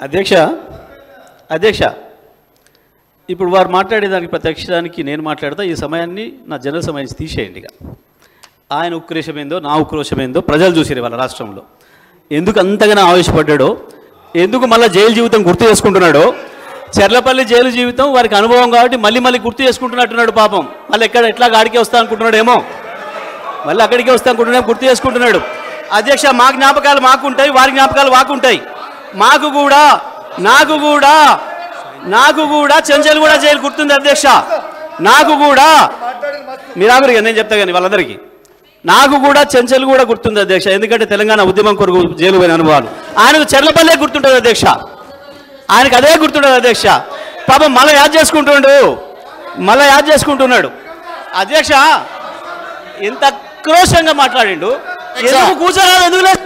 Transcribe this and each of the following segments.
అధ్యక్ష అధ్యక్ష ఇప్పుడు వారు మాట్లాడేదానికి ప్రతి అక్షరానికి నేను మాట్లాడతా. ఈ సమయాన్ని నా జనరల్ సమయాన్ని తీసేయండి. ఇక ఆయన ఉక్రోషమేందో నా ఉక్రోషమేందో ప్రజలు చూసిరు వాళ్ళ రాష్ట్రంలో. ఎందుకు అంతగానో ఆవేశపడ్డాడో, ఎందుకు మళ్ళీ జైలు జీవితం గుర్తు చేసుకుంటున్నాడో, చెర్లపల్లి జైలు జీవితం వారికి అనుభవం కాబట్టి మళ్ళీ మళ్ళీ గుర్తు చేసుకుంటున్నట్టున్నాడు పాపం. మళ్ళీ ఎట్లా ఆడికే వస్తా అనుకుంటున్నాడేమో, మళ్ళీ అక్కడికే వస్తా అనుకుంటున్నాడు, గుర్తు చేసుకుంటున్నాడు. అధ్యక్ష మా జ్ఞాపకాలు మాకుంటాయి, వారి జ్ఞాపకాలు మాకుంటాయి. నాకు కూడా చెంచల్గూడ జైలు గుర్తుంది అధ్యక్ష. నాకు కూడా మీరాగురిగా నేను చెప్తా కానీ వాళ్ళందరికీ నాకు కూడా చెంచల్గూడ గుర్తుంది అధ్యక్ష. ఎందుకంటే తెలంగాణ ఉద్యమం కొరకు జైలు పోయిన అనుభవాలు. ఆయనకు చెర్లపల్లె గుర్తుంటుంది అధ్యక్ష, ఆయనకు అదే గుర్తుంటుంది అధ్యక్ష. పాపం మళ్ళీ యాద్ చేసుకుంటున్నాడు అధ్యక్ష. ఎంత క్రోషంగా మాట్లాడిండు, ఎందుకు కూర్చోరాదు, ఎందుకు లేదు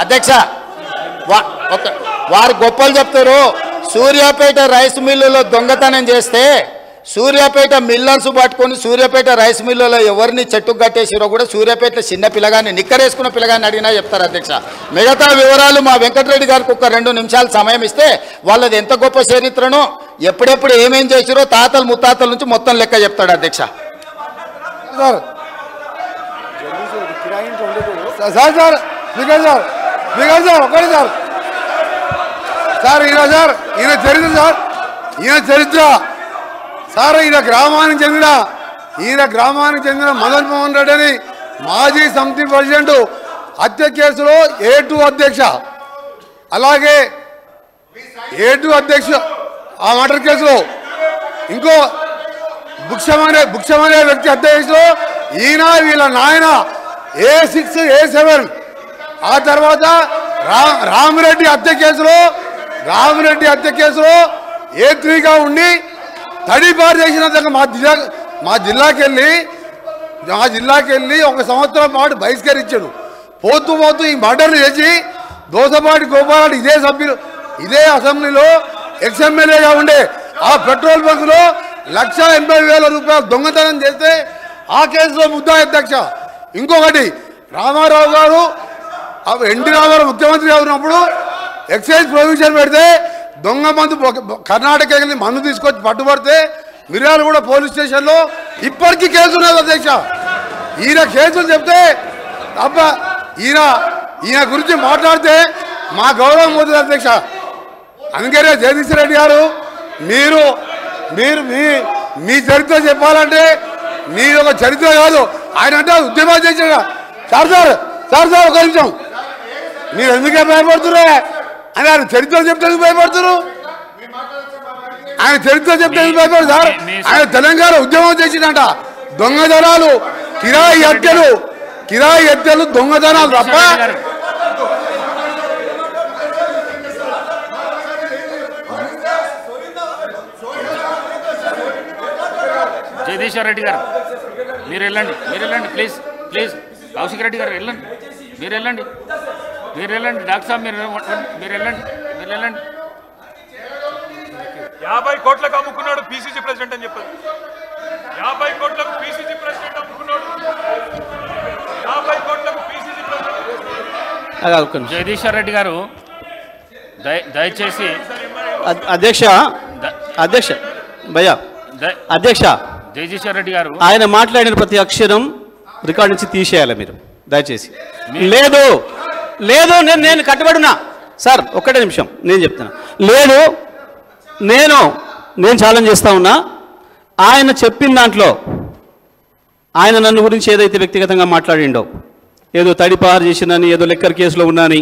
అధ్యక్ష వారు గొప్పలు చెప్తారు. సూర్యాపేట రైస్ మిల్లులో దొంగతనం చేస్తే సూర్యాపేట మిల్లర్స్ పట్టుకొని సూర్యాపేట రైస్ మిల్లులో ఎవరిని చెట్టుకు కట్టేసిరో కూడా సూర్యాపేటలో చిన్న పిల్లగాన్ని నిక్కరేసుకున్న పిల్లగాన్ని అడిగినా చెప్తారు అధ్యక్ష. మిగతా వివరాలు మా వెంకటరెడ్డి గారికి ఒక 2 నిమిషాలు సమయం ఇస్తే వాళ్ళది ఎంత గొప్ప చరిత్రనో ఎప్పుడెప్పుడు ఏమేం చేసిరో తాతలు ముత్తాతల నుంచి మొత్తం లెక్క చెప్తాడు అధ్యక్ష. ఈయన చరిత్ర సార్, ఈయన గ్రామానికి చెందిన మదన్ మోహన్ రెడ్డి అని మాజీ సమితి ప్రెసిడెంట్ హత్య కేసులో A2 అధ్యక్ష, అలాగే A2 అధ్యక్ష ఆ మర్డర్ కేసులో ఇంకో భుక్షమనే వ్యక్తి హత్య కేసులో ఈయన వీళ్ళ నాయన A6 A7, ఆ తర్వాత రామిరెడ్డి హత్య కేసులో A3గా ఉండి తడిపారు చేసిన మా జిల్లాకి వెళ్ళి 1 సంవత్సరం పాటు బహిష్కరించాడు. పోతూ ఈ మర్డర్లు చేసి దోసపాటి గోపాల్ ఇదే అసెంబ్లీలో ఎక్స్ఎమ్మెల్యేగా ఉండే ఆ పెట్రోల్ బంకులో 1,80,000 రూపాయలు దొంగతనం చేస్తే ఆ కేసులో ముద్దాయి అధ్యక్ష. ఇంకొకటి రామారావు గారు ఎన్టీ రామారావు ముఖ్యమంత్రిగా ఉన్నప్పుడు ఎక్సైజ్ ప్రొవిజన్ పెడితే దొంగ మందు కర్ణాటక వెళ్ళి మందు తీసుకొచ్చి పట్టుబడితే మిర్యాలగూడ పోలీస్ స్టేషన్లో ఇప్పటికీ కేసు ఉన్నది అధ్యక్ష. ఈయన కేసులు చెప్తే అబ్బా ఈయన గురించి మాట్లాడితే మా గౌరవం పోతుంది అధ్యక్ష. అందుకనే జగదీష్ రెడ్డి గారు మీరు మీ చరిత్ర చెప్పాలంటే మీ ఒక చరిత్ర కాదు, ఆయన అంటే ఉద్యమాలు చేశాడు. సార్ ఒక నిమిషం, మీరు ఎందుకే భయపడుతున్నా అని ఆయన చరిత్ర చెప్తే భయపడుతున్నారు. ఆయన చరిత్ర చెప్తే భయపడదు సార్. ఆయన తెలంగాణ ఉద్యమం చేసిందంట. దొంగతనాలు, కిరాయి హత్యలు దొంగతనాలు తప్ప జగదీశ్వర్ రెడ్డి గారు మీరు వెళ్ళండి ప్లీజ్ కౌశిక్ రెడ్డి గారు వెళ్ళండి, మీరు వెళ్ళండి డాక్టర్ సాబ్ మీరు వెళ్ళండి 50 కోట్లకు అమ్ముకున్నాడు పిసిసి ప్రెసిడెంట్ అని చెప్పారు. 50 కోట్లకు పిసిసి ప్రెసిడెంట్ అమ్ముకున్నాడు. 50 కోట్లకు పిసిసి ప్రెసిడెంట్. జగదీశ్వర్ రెడ్డి గారు దయచేసి అధ్యక్ష జగదీశ్వర్ రెడ్డి గారు ఆయన మాట్లాడిన ప్రతి అక్షరం రికార్డు నుంచి తీసేయాలి మీరు దయచేసి. లేదు నేను కట్టుబడున్నా సార్, ఒక్కటే నిమిషం నేను చెప్తున్నా. లేదు నేను ఛాలెంజ్ చేస్తా ఉన్నా. ఆయన చెప్పిన దాంట్లో ఆయన నన్ను గురించి ఏదైతే వ్యక్తిగతంగా మాట్లాడిండో, ఏదో తడిపారు చేసినని, ఏదో లెక్కర్ కేసులో ఉన్నాని,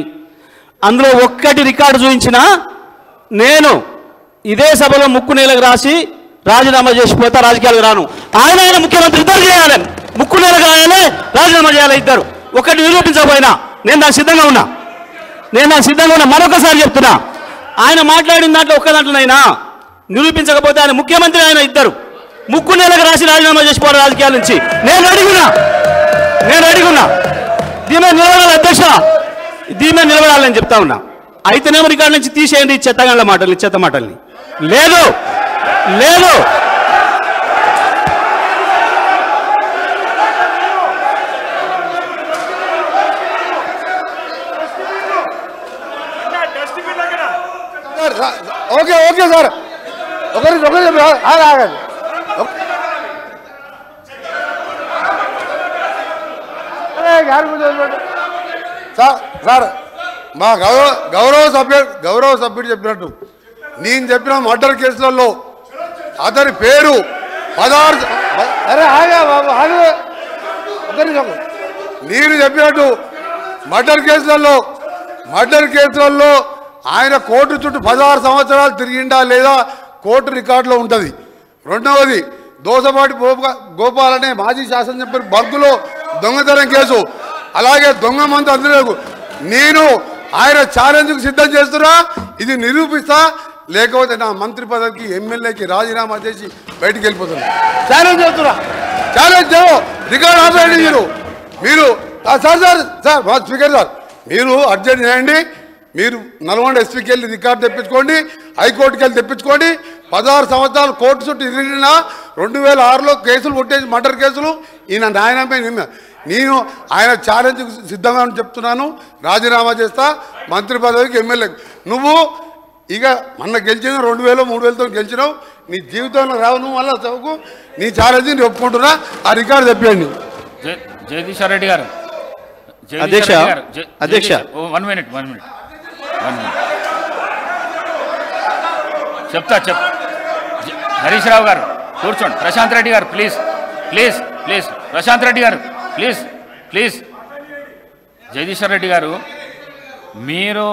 అందులో ఒక్కటి రికార్డు చూపించినా నేను ఇదే సభలో ముక్కు నేలకు రాసి రాజీనామా చేసిపోతా, రాజకీయాలకు రాను. ఆయన ముఖ్యమంత్రి ఇద్దరు చేయాలి, ముక్కు నేలకు రాయాలి, రాజీనామా చేయాలి ఇద్దరు. ఒకటి నిరూపించకపోయినా నేను దానికి సిద్ధంగా ఉన్నా. మరొకసారి చెప్తున్నా, ఆయన మాట్లాడిన దాంట్లో ఒక్క దాంట్లోనైనా నిరూపించకపోతే ఆయన ముఖ్యమంత్రి, ఆయన ఇద్దరు ముక్కు నేలకు రాసి రాజీనామా చేసిపోవాలి రాజకీయాల నుంచి. నేను అడిగున్నా దీని మీద నిలబడాలి అధ్యక్ష, దీని మీద నిలబడాలని చెప్తా ఉన్నా. అయితేనేమో రికార్డు నుంచి తీసేయండి చెత్త మాటల్ని. లేదు డస్ట్బిన్ దగ్గర ఓకే ఓకే సార్ ఒకరి ఆగండి సార్ మా గౌరవ సభ్యుడు చెప్పినట్టు నేను చెప్పిన మర్డర్ కేసులలో అతని పేరు 16 అరే ఆగా బాబు ఆగు నేను చెప్పినట్టు మర్డర్ కేసులలో ఆయన కోర్టు చుట్టూ 16 సంవత్సరాలు తిరిగిండా లేదా కోర్టు రికార్డులో ఉంటుంది. రెండవది దోసపాటి గోపాల్ అనే మాజీ శాసనసభ్యుడు బర్గులో దొంగతనం కేసు, అలాగే దొంగ మంది అందరూ నేను ఆయన ఛాలెంజ్కు సిద్ధం చేస్తున్నా. ఇది నిరూపిస్తా, లేకపోతే నా మంత్రి పదవికి ఎమ్మెల్యేకి రాజీనామా చేసి బయటికి వెళ్ళిపోతున్నా. ఛాలెంజ్ చేస్తున్నా, ఛాలెంజ్ రికార్డ్ ఆపేయండి మీరు సార్ స్పీకర్ సార్ మీరు అర్జెంట్ చేయండి. మీరు నల్గొండ ఎస్పీకి వెళ్ళి రికార్డు తెప్పించుకోండి, హైకోర్టుకి వెళ్ళి తెప్పించుకోండి. 16 సంవత్సరాలు కోర్టు చుట్టూ తిరిగిన 2006లో కేసులు కొట్టేసి మర్డర్ కేసులు ఈయన నాయనమే. నేను ఆయన ఛాలెంజ్ సిద్ధంగా చెప్తున్నాను, రాజీనామా చేస్తా మంత్రి పదవికి ఎమ్మెల్యే. నువ్వు ఇక మొన్న గెలిచిన 2000 3000తో గెలిచినావు, నీ జీవితంలో రావు. నువ్వు మళ్ళీ చదువుకు నీ ఛాలెంజ్ నేను ఒప్పుకుంటున్నా. ఆ రికార్డు తెప్పియండి. జగదీశ్వర్ రెడ్డి గారు అధ్యక్ష 1 మినిట్ చెప్తా హరీష్ రావు గారు కూర్చోండి. ప్రశాంత్ రెడ్డి గారు ప్లీజ్ ప్రశాంత్ రెడ్డి గారు ప్లీజ్ జగదీశ్వర్ రెడ్డి గారు మీరు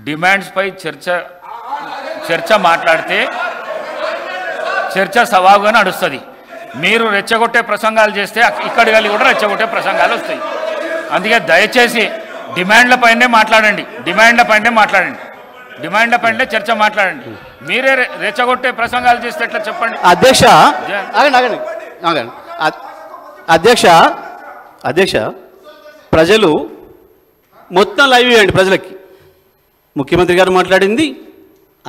డిమాండ్స్పై చర్చ మాట్లాడితే చర్చ సవాలుగా నడుస్తుంది. మీరు రెచ్చగొట్టే ప్రసంగాలు చేస్తే ఇక్కడి వెళ్ళి కూడా రెచ్చగొట్టే ప్రసంగాలు వస్తాయి. అందుకే దయచేసి డిమాండ్లపైనే మాట్లాడండి, డిమాండ్లపైనే చర్చ మాట్లాడండి. మీరే రెచ్చగొట్టే ప్రసంగాలు చేస్తే ఎట్లా చెప్పండి. అధ్యక్ష ప్రజలు మొత్తం లైవ్ ఇవ్వండి. ప్రజలకి ముఖ్యమంత్రి గారు మాట్లాడింది,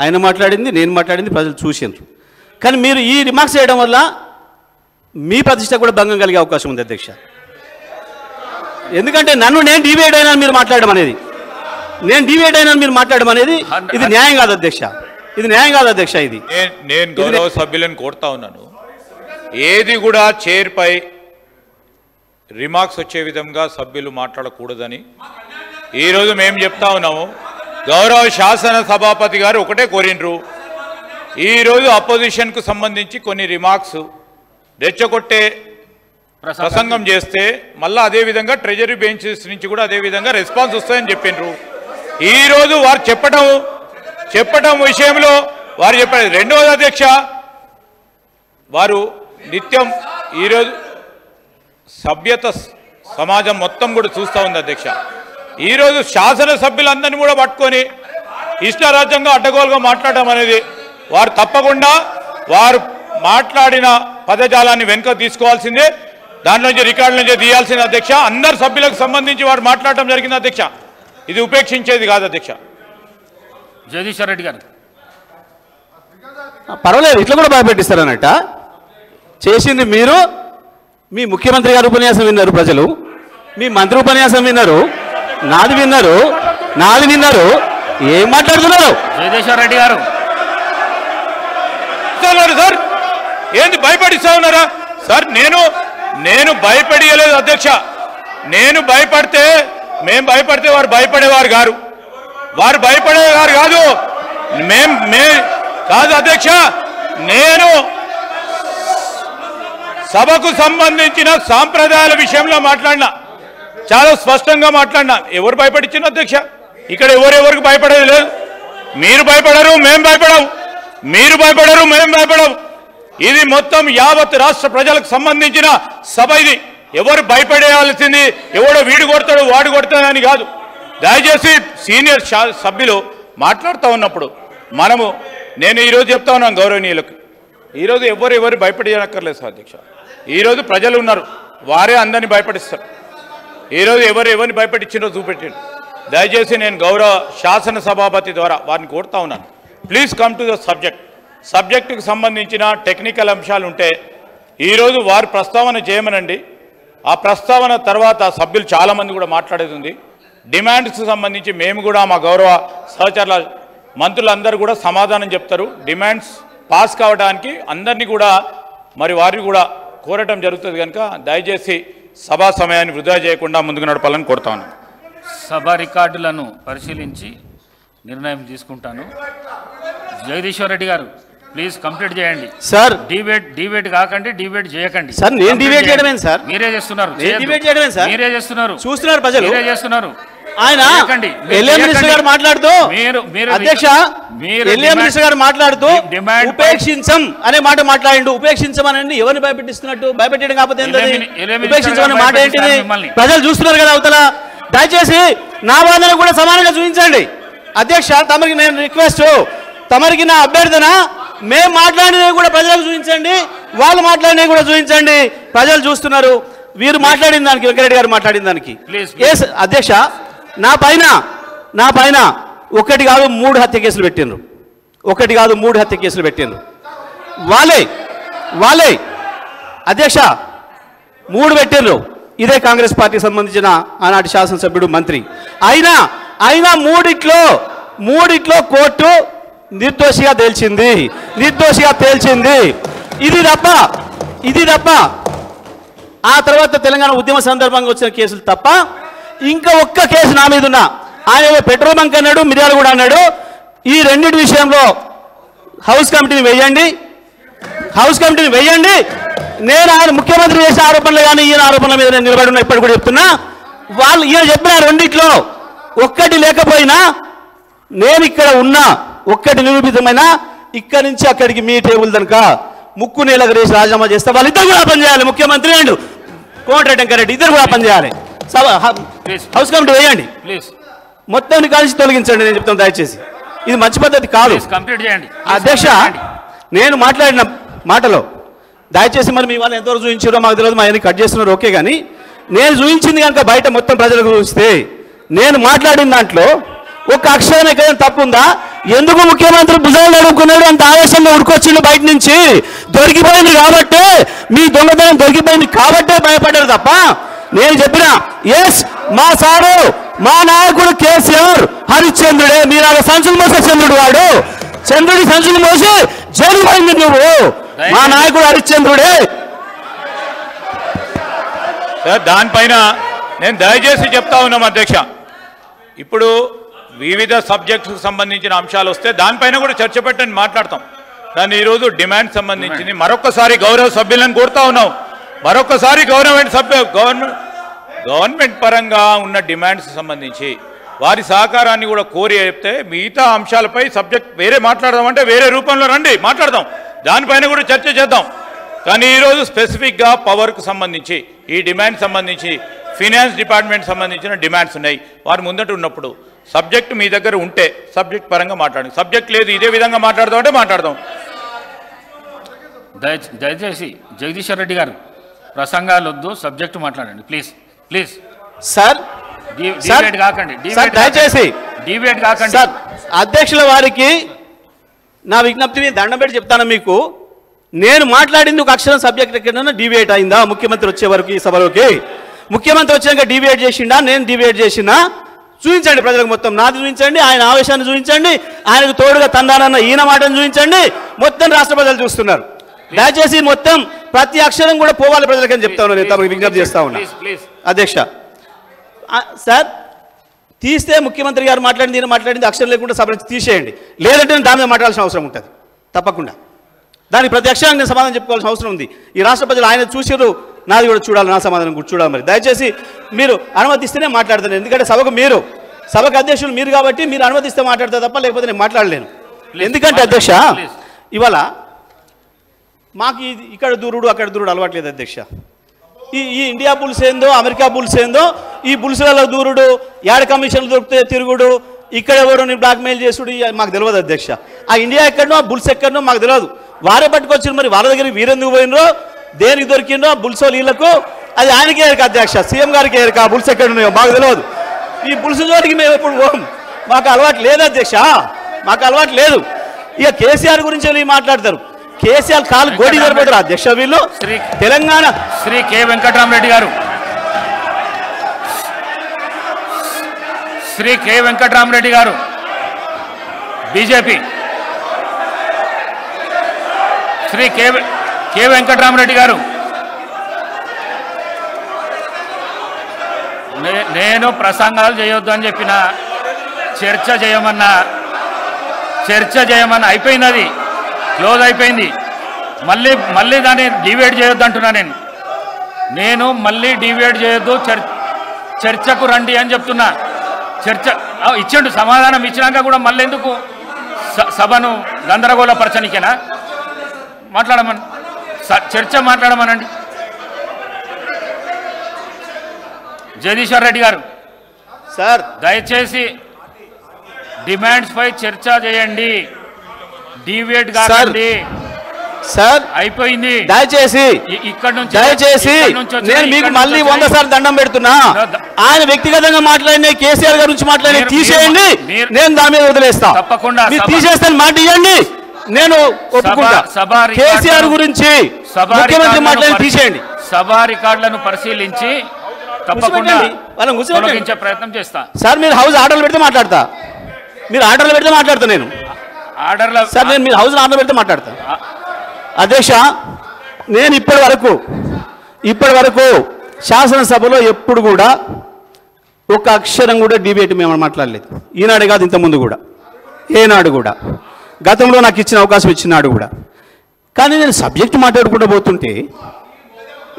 ఆయన మాట్లాడింది, నేను మాట్లాడింది ప్రజలు చూసినారు. కానీ మీరు ఈ రిమార్క్స్ చేయడం వల్ల మీ ప్రతిష్ట కూడా భంగం కలిగే అవకాశం ఉంది అధ్యక్ష. ఎందుకంటే నేను డివైడ్ అయినా మీరు మాట్లాడడం అనేది ఇది న్యాయం కాదు అధ్యక్ష, ఇది నేను గౌరవ సభ్యులను కోరుతా ఉన్నాను, ఏది కూడా చైర్పై రిమార్క్స్ వచ్చే విధంగా సభ్యులు మాట్లాడకూడదని ఈరోజు మేము చెప్తా ఉన్నాము. గౌరవ శాసన సభాపతి గారు ఒకటే కోరినరు, ఈరోజు అపోజిషన్కు సంబంధించి కొన్ని రిమార్క్స్ రెచ్చగొట్టే ప్రసంగం చేస్తే మళ్ళీ అదేవిధంగా ట్రెజరీ బెంచెస్ నుంచి కూడా అదేవిధంగా రెస్పాన్స్ వస్తాయని చెప్పిండ్రు. ఈరోజు వారు చెప్పటం విషయంలో వారు చెప్పారు. రెండవది అధ్యక్ష, వారు నిత్యం ఈరోజు సభ్యత సమాజం మొత్తం కూడా చూస్తూ ఉంది అధ్యక్ష. ఈరోజు శాసనసభ్యులందరినీ కూడా పట్టుకొని ఇష్టరాజ్యంగా అడ్డగోలుగా మాట్లాడడం అనేది వారు తప్పకుండా వారు మాట్లాడిన పదజాలాన్ని వెనుక తీసుకోవాల్సిందే, దాంట్లో నుంచి రికార్డుల నుంచి తీయాల్సింది అధ్యక్ష. అందరు సభ్యులకు సంబంధించి వారు మాట్లాడటం జరిగింది అధ్యక్ష, ఇది ఉపేక్షించేది కాదు అధ్యక్ష. జగదీశ్వర్ రెడ్డి గారు పర్వాలేదు, ఇట్లా కూడా భయపెట్టిస్తారన్నట్ట. చేసింది మీరు, మీ ముఖ్యమంత్రి గారు ఉపన్యాసం విన్నారు ప్రజలు, మీ మంత్రి ఉపన్యాసం విన్నారు, నాది విన్నారు, ఏం మాట్లాడుతున్నారు? జగదీశ్వర్ రెడ్డి గారు సార్ ఏంది భయపడిస్తా ఉన్నారా సార్? నేను భయపడియలేదు అధ్యక్ష. నేను భయపడితే వారు భయపడేవారు కాదు, కాదు అధ్యక్ష. నేను సభకు సంబంధించిన సాంప్రదాయాల విషయంలో మాట్లాడినా, చాలా స్పష్టంగా మాట్లాడినా. ఎవరు భయపడించిన అధ్యక్ష? ఇక్కడ ఎవరెవరికి భయపడేది లేదు. మీరు భయపడరు, మేము భయపడం. ఇది మొత్తం యావత్ రాష్ట్ర ప్రజలకు సంబంధించిన సభ. ఇది ఎవరు భయపడేయాల్సింది ఎవడో వీడు కొడతాడు వాడు కొడతాడని కాదు. దయచేసి సీనియర్ సభ్యులు మాట్లాడుతూ ఉన్నప్పుడు నేను ఈరోజు చెప్తా ఉన్నాను గౌరవనీయులకు, ఈరోజు ఎవరు భయపడక్కర్లేదు సార్ అధ్యక్ష. ఈరోజు ప్రజలు ఉన్నారు, వారే అందరినీ భయపడిస్తారు. ఈరోజు ఎవరిని భయపడించినో చూపెట్టారు. దయచేసి నేను గౌరవ శాసన సభాపతి ద్వారా వారిని కోరుతా ఉన్నాను, ప్లీజ్ కమ్ టు ద సబ్జెక్టుకు సంబంధించిన టెక్నికల్ అంశాలు ఉంటే ఈరోజు వారు ప్రస్తావన చేయమనండి. ఆ ప్రస్తావన తర్వాత సభ్యులు చాలామంది కూడా మాట్లాడేది ఉంది. డిమాండ్స్కి సంబంధించి మేము కూడా మా గౌరవ సహచరుల మంత్రులందరూ కూడా సమాధానం చెప్తారు. డిమాండ్స్ పాస్ కావడానికి అందరినీ కూడా మరి వారిని కూడా కోరటం జరుగుతుంది కనుక దయచేసి సభా సమయాన్ని వృధా చేయకుండా ముందుకు నడపాలని కోరుతాను. సభ రికార్డులను పరిశీలించి నిర్ణయం తీసుకుంటాను. జగదీశ్వర్ రెడ్డి గారు ప్లీజ్ కంప్లీట్ చేయండి సార్. డిబేట్ కాకండి, డిబేట్ చేయకండి సార్. నేను డిబేట్ చేయడమే సార్. మీరే చేస్తున్నారు. డిబేట్ చేయడమే సార్. మీరే చేస్తున్నారు. చూస్తున్నారు ప్రజలు. మీరే చేస్తున్నారు. ఆయన ఎల్ఏఎం మినిస్టర్ గారు మాట్లాడుతూ అధ్యక్ష ఎల్ఏఎం మినిస్టర్ గారు మాట్లాడుతూ ఉపేక్షించం అనే మాట మాట్లాడిండు. ఉపేక్షించమనండి ఎవరిని భయపెట్టిస్తున్నట్టు? భయపెట్టడం కాకపోతే ఉపేక్షించమనే మాట ఏంటిది? ప్రజలు చూస్తున్నారు కదా అవతల. దయచేసి నా వాదన కూడా సమానంగా చూపించండి అధ్యక్ష. తమరికి నేను రిక్వెస్ట్, తమరికి నా అభ్యర్థన, మేము మాట్లాడినవి కూడా ప్రజలకు చూపించండి, వాళ్ళు మాట్లాడినవి కూడా చూపించండి. ప్రజలు చూస్తున్నారు. వీరు మాట్లాడిన దానికి, వెంకరెడ్డి గారు మాట్లాడిన దానికి అధ్యక్ష నా పైన ఒకటి కాదు 3 హత్య కేసులు పెట్టిండ్రు. ఒకటి కాదు 3 హత్య కేసులు పెట్టిండ్రు. వాళ్ళే అధ్యక్ష 3 పెట్టిండ్రు. ఇదే కాంగ్రెస్ పార్టీకి సంబంధించిన ఆనాటి శాసనసభ్యుడు, మంత్రి. అయినా మూడిట్లో కోర్టు నిర్దోషిగా తేల్చింది. ఇది తప్ప ఆ తర్వాత తెలంగాణ ఉద్యమ సందర్భంగా వచ్చిన కేసులు తప్ప ఇంకా ఒక్క కేసు నా మీద ఉన్నా. ఆయన పెట్రోల్ బంక్ అన్నాడు, మిర్యాల కూడా అన్నాడు. ఈ రెండింటి విషయంలో హౌస్ కమిటీని వేయండి. నేను ఆయన ముఖ్యమంత్రి చేసిన ఆరోపణలు కానీ ఈయన ఆరోపణల మీద నేను నిలబడి ఉన్నా. ఇప్పటి కూడా చెప్తున్నా. వాళ్ళు ఈయన చెప్పిన రెండిట్లో ఒక్కటి లేకపోయినా నేను ఇక్కడ ఉన్నా, ఒక్కటి నిరూపితమైనా ఇక్కడి నుంచి అక్కడికి మీ టేబుల్ దనక ముక్కు నేలకు రేసి రాజీనామా చేస్తే వాళ్ళిద్దరు కూడా పనిచేయాలి. ముఖ్యమంత్రి అండ్ కోమటిరెడ్డి వెంకరెడ్డి ఇద్దరు కూడా పనిచేయాలి. హౌస్ కమిటీ వేయండి ప్లీజ్. మొత్తాన్ని కలిసి తొలగించండి. నేను చెప్తాను దయచేసి, ఇది మంచి పద్ధతి కాదు. కంప్లీట్ చేయండి అధ్యక్ష. నేను మాట్లాడిన మాటలో దయచేసి మరి మీ వాళ్ళు ఎంతవరకు చూపించారో మాకు తెలియదు. మా అన్ని కట్ చేస్తున్నారు ఓకే, కానీ నేను చూపించింది కనుక బయట మొత్తం ప్రజలకు చూపిస్తే నేను మాట్లాడిన దాంట్లో ఒక అక్షరం ఎక్కడ తప్పు ఉందా? ఎందుకు ముఖ్యమంత్రి భుజాలు నడుపుకున్నాడు? అంత ఆవేశంగా ఉడుకొచ్చిండు బయట నుంచి. దొరికిపోయింది కాబట్టే, మీ దొంగతనం దొరికిపోయింది కాబట్టే భయపడ్డారు తప్ప నేను చెప్పిన ఎస్ మా సారు, మా నాయకుడు కేసీఆర్ హరిశ్చంద్రుడే. మీరు అలా సంచులు మోసే చంద్రుడు, వాడు చంద్రుడి సంచులు మోసి జైలు పోయింది నువ్వు. మా నాయకుడు హరిశ్చంద్రుడే. దానిపైన నేను దయచేసి చెప్తా ఉన్నాం అధ్యక్ష. ఇప్పుడు వివిధ సబ్జెక్టుకు సంబంధించిన అంశాలు వస్తే దానిపైన కూడా చర్చ పెట్టని మాట్లాడతాం. కానీ ఈరోజు డిమాండ్ సంబంధించింది మరొకసారి గౌరవ సభ్యులను కోరుతా ఉన్నాం. మరొకసారి గవర్నమెంట్ పరంగా ఉన్న డిమాండ్స్ సంబంధించి వారి సహకారాన్ని కూడా కోరి చెప్తే మిగతా అంశాలపై సబ్జెక్ట్ వేరే మాట్లాడదామంటే వేరే రూపంలో రండి మాట్లాడదాం. దానిపైన కూడా చర్చ చేద్దాం. కానీ ఈరోజు స్పెసిఫిక్గా పవర్కు సంబంధించి ఈ డిమాండ్ సంబంధించి ఫినాన్స్ డిపార్ట్మెంట్ సంబంధించిన డిమాండ్స్ ఉన్నాయి. వారు ముందట ఉన్నప్పుడు సబ్జెక్ట్ మీ దగ్గర ఉంటే సబ్జెక్ట్ పరంగా మాట్లాడండి. సబ్జెక్ట్ లేదు ఇదే విధంగా మాట్లాడదాం అంటే మాట్లాడదాం. దయచేసి జగదీశ్వర్ రెడ్డి గారు ప్రసంగాలు వద్దు, సబ్జెక్టు మాట్లాడండి ప్లీజ్. సార్ కాకండి, దయచేసి డిబేట్ కాకండి. సార్ అధ్యక్షుల వారికి నా విజ్ఞప్తి దండం పెట్టి చెప్తాను మీకు. నేను మాట్లాడింది ఒక అక్షరం సబ్జెక్ట్ ఎక్కడైనా డిబేట్ అయిందా? ముఖ్యమంత్రి వచ్చే వరకు ఈ సభలోకి ముఖ్యమంత్రి వచ్చాక డిబేట్ చేసిండా? నేను డిబేట్ చేసినా? చూపించండి ప్రజలకు మొత్తం. నాది చూపించండి, ఆయన ఆవేశాన్ని చూపించండి, ఆయనకు తోడుగా తందానన్న ఈయన మాటను చూపించండి. మొత్తం రాష్ట్ర ప్రజలు చూస్తున్నారు. దయచేసి మొత్తం ప్రతి అక్షరం కూడా పోవాలి ప్రజలకని చెప్తా ఉన్నా. నేను తమకు విజ్ఞప్తి చేస్తా ఉన్నా అధ్యక్ష. సార్ తీస్తే ముఖ్యమంత్రి గారు మాట్లాడింది ఈయన మాట్లాడింది అక్షరం లేకుండా సభ తీసేయండి. లేదంటే నేను దాని మీద మాట్లాడాల్సిన అవసరం ఉంటుంది తప్పకుండా. దానికి ప్రతి అక్షరానికి నేను సమాధానం చెప్పుకోవాల్సిన అవసరం ఉంది. ఈ రాష్ట్ర ప్రజలు ఆయన చూసారు, నాది కూడా చూడాలి, నా సమాధానం కూడా చూడాలి. మరి దయచేసి మీరు అనుమతిస్తేనే మాట్లాడతాను. ఎందుకంటే సభకు అధ్యక్షులు మీరు కాబట్టి మీరు అనుమతిస్తే మాట్లాడతా తప్ప లేకపోతే నేను మాట్లాడలేను. ఎందుకంటే అధ్యక్ష ఇవాళ మాకు ఇక్కడ దూరుడు అక్కడ దూరుడు అలవాట్లేదు అధ్యక్ష. ఈ ఇండియా బుల్స్ ఏందో అమెరికా బుల్స్ ఏందో, ఈ బుల్స్లలో దూరుడు, యాడ్ కమిషన్లు దొరికితే తిరుగుడు, ఇక్కడ ఎవరు నేను బ్లాక్మెయిల్ చేసుడు మాకు తెలియదు అధ్యక్ష. ఆ ఇండియా ఎక్కడనో ఆ బుల్స్ ఎక్కడనో మాకు తెలియదు. వారే పట్టుకొచ్చారు. మరి వాళ్ళ దగ్గరికి వీరెందుకు పోయినరో, దేనికి దొరికిందో బుల్సో నీళ్లకు అది ఆయనకే ఎరక అధ్యక్ష, సీఎం గారికి ఎరక. ఆ బుల్స్ ఎక్కడ ఉన్నాయో మాకు తెలియదు. ఈ బుల్స్ చోటికి మేము ఎప్పుడు పోం, మాకు అలవాటు లేదు అధ్యక్ష, మాకు అలవాటు లేదు. ఇక కేసీఆర్ గురించి వీళ్ళు మాట్లాడతారు. కేసీఆర్ కాలు గోడి సరిపోతారు అధ్యక్ష. వీళ్ళు తెలంగాణ శ్రీ కె వెంకటరామరెడ్డి గారు, శ్రీ కె వెంకటరామరెడ్డి గారు బీజేపీ శ్రీ కె వెంకటరామరెడ్డి గారు, నేను ప్రసంగాలు చేయొద్దు అని చెప్పిన, చర్చ చేయమన్నా అయిపోయింది, అది క్లోజ్ అయిపోయింది. మళ్ళీ దాన్ని డివైడ్ చేయొద్దు అంటున్నా నేను మళ్ళీ డివైడ్ చేయొద్దు, చర్చకు రండి అని చెప్తున్నా. చర్చ ఇచ్చిండు, సమాధానం ఇచ్చినాక కూడా మళ్ళీ ఎందుకు సభను గందరగోళపరచనికేనా? మాట్లాడమని, చర్చ మాట్లాడమనండి. జగదీశ్వర్ రెడ్డి గారు సార్ దయచేసి డిమాండ్స్ పై చర్చ చేయండి, డివేట్ కాకండి. సార్ అయిపోయింది. దయచేసి నేను మీకు మళ్ళీ 100 సార్లు దండం పెడుతున్నా. ఆయన వ్యక్తిగతంగా మాట్లాడిన కేసీఆర్ గారి గురించి మాట్లాడిన తీసేయండి, నేను దాని మీద వదిలేస్తా. తప్పకుండా తీసేస్తాను, మాట ఇవ్వండి, నేను ఒప్పుకుంటా. కేసీఆర్ గురించి ముఖ్యమంత్రి మాట్లాడి తీసేయండి. సభా రికార్డులను పరిశీలించి తప్పకుండా తొలగించే ప్రయత్నం చేస్తా. సార్ మీరు హౌస్ ఆర్డర్లు పెడితే మాట్లాడతా, మీరు ఆర్డర్లు పెడితే మాట్లాడతా. నేను ఆర్డర్లో సార్ నేను మీరు హౌస్ ఆర్డర్ పెడితే మాట్లాడతా. అధ్యక్ష, నేను ఇప్పటి వరకు శాసనసభలో ఎప్పుడు కూడా ఒక అక్షరం కూడా డిబేట్ మేము మాట్లాడలేదు. ఈనాడు కాదు, ఇంతకుముందు కూడా ఏనాడు కూడా, గతంలో నాకు ఇచ్చిన అవకాశం ఇచ్చినాడు కూడా. కానీ నేను సబ్జెక్ట్ మాట్లాడుకుంటూ పోతుంటే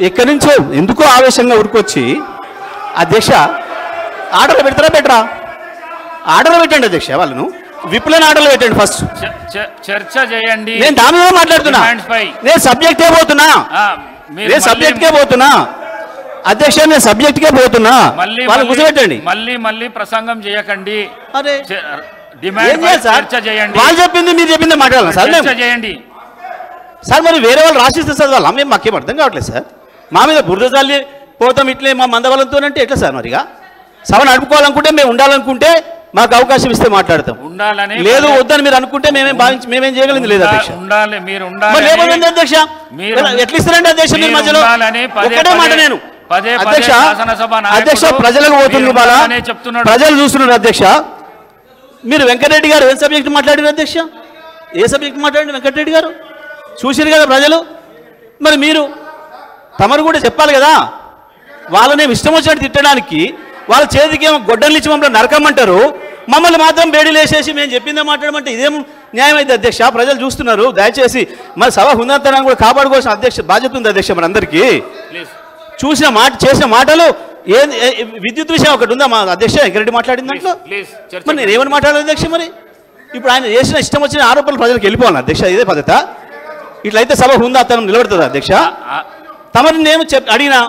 ఎక్కడి నుంచో ఎందుకో ఆవేశంగా ఉరికొచ్చి, అధ్యక్ష ఆర్డర్లు పెడతారా పెట్టరా? ఆర్డర్లు పెట్టండి అధ్యక్ష, వాళ్ళను విప్లైన ఆర్డర్లు పెట్టండి ఫస్ట్. చర్చ చేయండి. నేను దాని మీద మాట్లాడుతున్నా, నేను సబ్జెక్టే పోతున్నా, అధ్యక్ష, నేను సబ్జెక్ట్కే పోతున్నా. వాళ్ళు కూర్చోబెట్టండి. మళ్ళీ ప్రసంగం చేయకండి. అరే చర్చ చేయండి. వాళ్ళు చెప్పింది మీరు చెప్పింది మాట్లాడాలి సార్. చర్చ చేయండి సార్. మరి వేరే వాళ్ళు రాసిస్తే చదవాలా? మేము మాకేం అర్థం కావట్లేదు సార్. మా మీద బురద చల్లి పోతాం ఇట్లే మా మందబలంతోనంటే ఎట్లా సార్? మరిగా సభ నడుపుకోవాలనుకుంటే, మేము ఉండాలనుకుంటే మాకు అవకాశం ఇస్తే మాట్లాడతాం. ఉండాలని లేదు వద్దని మీరు అనుకుంటే మేమేం చేయగలిగింది లేదు అధ్యక్ష. ఉండాలి, మీరు లేకపోతే అధ్యక్ష ఎట్లా ఇస్తారంటే అధ్యక్ష మీరు మధ్యలో ఒకటే మాట. నేను అధ్యక్ష ప్రజలకు పోతుంది బాలా, ప్రజలు చూస్తున్నారు అధ్యక్ష. మీరు వెంకటరెడ్డి గారు ఏ సబ్జెక్ట్ మాట్లాడారు అధ్యక్ష? ఏ సబ్జెక్ట్ మాట్లాడండి వెంకటరెడ్డి గారు? చూసారు కదా ప్రజలు. మరి మీరు తమరు కూడా చెప్పాలి కదా. వాళ్ళని ఇష్టం వచ్చినట్టు తిట్టడానికి వాళ్ళ చేతికి ఏమో గొడ్డలు ఇచ్చి మమ్మల్ని నరకమంటారు, మమ్మల్ని మాత్రం బేడీలు వేసేసి మేము చెప్పిందే మాట్లాడమంటే ఇదేం న్యాయం అయితే అధ్యక్ష? ప్రజలు చూస్తున్నారు. దయచేసి మరి సభ హుందాతనాన్ని కూడా కాపాడుకోవాల్సిన అధ్యక్ష బాధ్యత ఉంది అధ్యక్ష మన అందరికీ. చూసిన మాట చేసిన మాటలు విద్యుత్ విషయం ఒకటి ఉందా మా అధ్యక్ష? వెంకరెడ్డి మాట్లాడిన దాంట్లో మరి నేను ఏమని మాట్లాడాలి అధ్యక్ష? మరి ఇప్పుడు ఆయన చేసిన ఇష్టం వచ్చిన ఆరోపణలు ప్రజలకు వెళ్ళిపోవాలి అధ్యక్ష. ఇదే పద్ధత? ఇట్లయితే సభ హుందాతనం నిలబడుతుంది అధ్యక్ష. తమని నేను అడిగినా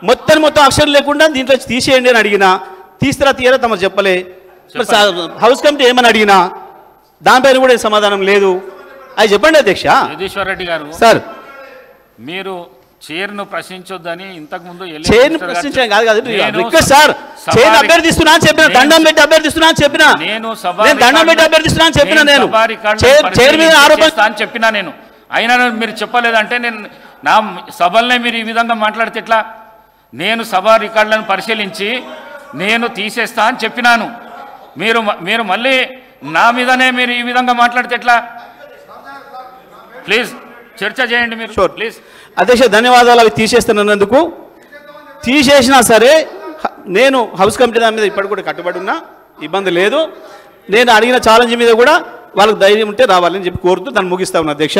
మొత్తం అక్షరం లేకుండా దీంట్లో తీసేయండి అని అడిగినా, తీస్తారా తీయరా తమరు చెప్పలే. హౌస్ కమిటీ ఏమని అడిగినా దానిపైన కూడా సమాధానం లేదు. అది చెప్పండి అధ్యక్ష. జగదీశ్వర్ రెడ్డి గారు సార్, మీరు చైర్ను ప్రశ్నించొద్దని ఇంతకు ముందు చైర్ను ప్రశ్నించడం కాదు రిక్వెస్ట్ సార్. చైర్ అభ్యర్థిస్తున్నా అని చెప్పిన, దండం పెట్టి అభ్యర్థిస్తున్నా అని చెప్పిన, నేను దండం పెట్టి అభ్యర్థిస్తున్నా అని చెప్పిన, నేను చైర్ మీద ఆరోపణ అని చెప్పినా. నేను అయినా మీరు చెప్పలేదంటే నేను నా సభలనే మీరు ఈ విధంగా మాట్లాడితే ఎట్లా? నేను సభ రికార్డులను పరిశీలించి నేను తీసేస్తా అని చెప్పినాను. మీరు మళ్ళీ నా మీదనే మీరు ఈ విధంగా మాట్లాడితే ఎట్లా? ప్లీజ్ చర్చ చేయండి మీరు. ప్లీజ్ అధ్యక్ష, ధన్యవాదాలు. అవి తీసేస్తున్నందుకు. తీసేసినా సరే నేను హౌస్ కమిటీ దాని మీద ఇప్పటికి కూడా కట్టుబడి ఉన్నా, ఇబ్బంది లేదు. నేను అడిగిన ఛాలెంజ్ మీద కూడా వాళ్ళకి ధైర్యం ఉంటే రావాలని చెప్పి కోరుతూ దాన్ని ముగిస్తా ఉన్నా అధ్యక్ష.